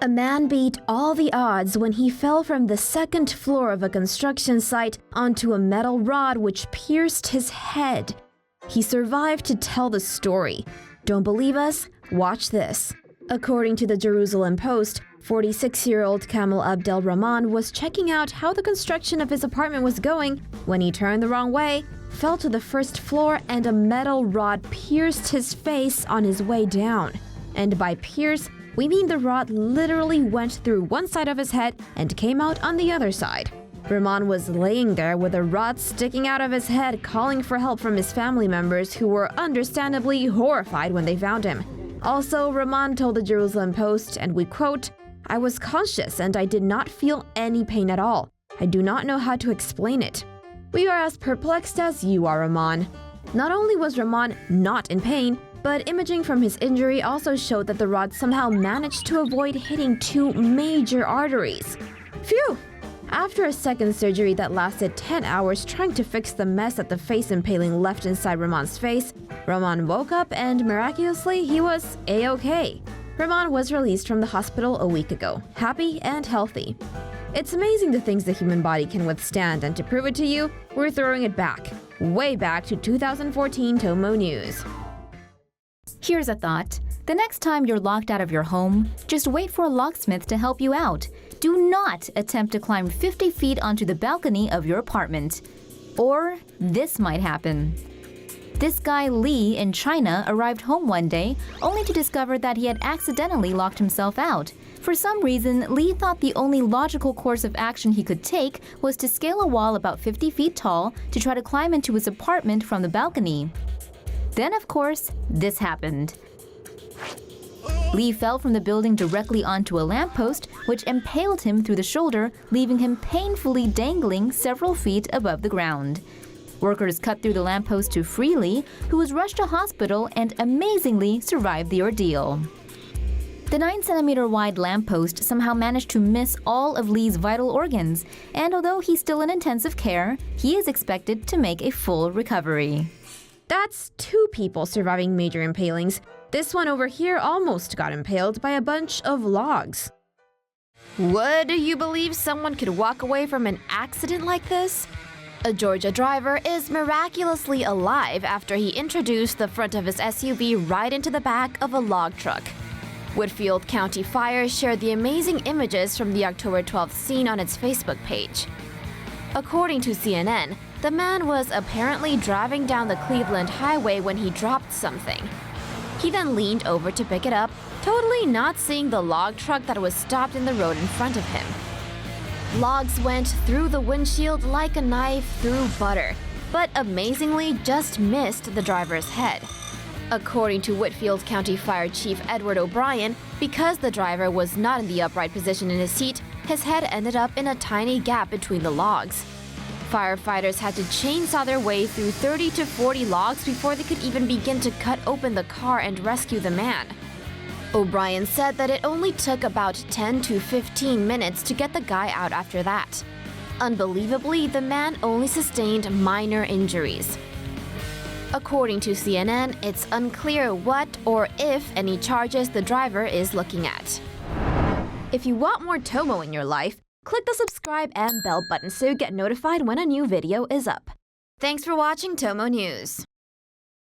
A man beat all the odds when he fell from the second floor of a construction site onto a metal rod which pierced his head. He survived to tell the story. Don't believe us? Watch this. According to the Jerusalem Post, 46-year-old Kamal Abdel Rahman was checking out how the construction of his apartment was going when he turned the wrong way, fell to the first floor, and a metal rod pierced his face on his way down. And by pierce, we mean the rod literally went through one side of his head and came out on the other side. Rahman was laying there with a rod sticking out of his head, calling for help from his family members, who were understandably horrified when they found him. Also, Rahman told the Jerusalem Post, and we quote, "I was conscious and I did not feel any pain at all. I do not know how to explain it. We are as perplexed as you are, Rahman." Not only was Rahman not in pain, but imaging from his injury also showed that the rod somehow managed to avoid hitting two major arteries. Phew! After a second surgery that lasted 10 hours trying to fix the mess that the face impaling left inside Rahman's face, Rahman woke up and miraculously he was A-OK. Rahman was released from the hospital a week ago, happy and healthy. It's amazing the things the human body can withstand, and to prove it to you, we're throwing it back, way back to 2014 Tomo News. Here's a thought. The next time you're locked out of your home, just wait for a locksmith to help you out. Do not attempt to climb 50 feet onto the balcony of your apartment. Or this might happen. This guy Lee in China arrived home one day only to discover that he had accidentally locked himself out. For some reason, Lee thought the only logical course of action he could take was to scale a wall about 50 feet tall to try to climb into his apartment from the balcony. Then, of course, this happened. Lee fell from the building directly onto a lamppost, which impaled him through the shoulder, leaving him painfully dangling several feet above the ground. Workers cut through the lamppost to free Lee, who was rushed to hospital and amazingly survived the ordeal. The 9-centimeter wide lamppost somehow managed to miss all of Lee's vital organs, and although he's still in intensive care, he is expected to make a full recovery. That's two people surviving major impalings. This one over here almost got impaled by a bunch of logs. Would you believe someone could walk away from an accident like this? A Georgia driver is miraculously alive after he introduced the front of his SUV right into the back of a log truck. Whitfield County Fire shared the amazing images from the October 12th scene on its Facebook page. According to CNN, the man was apparently driving down the Cleveland highway when he dropped something. He then leaned over to pick it up, totally not seeing the log truck that was stopped in the road in front of him. Logs went through the windshield like a knife through butter, but amazingly just missed the driver's head. According to Whitfield County Fire Chief Edward O'Brien, because the driver was not in the upright position in his seat, his head ended up in a tiny gap between the logs. Firefighters had to chainsaw their way through 30 to 40 logs before they could even begin to cut open the car and rescue the man. O'Brien said that it only took about 10 to 15 minutes to get the guy out after that. Unbelievably, the man only sustained minor injuries. According to CNN, it's unclear what or if any charges the driver is looking at. If you want more Tomo in your life, click the subscribe and bell button so you get notified when a new video is up. Thanks for watching Tomo News.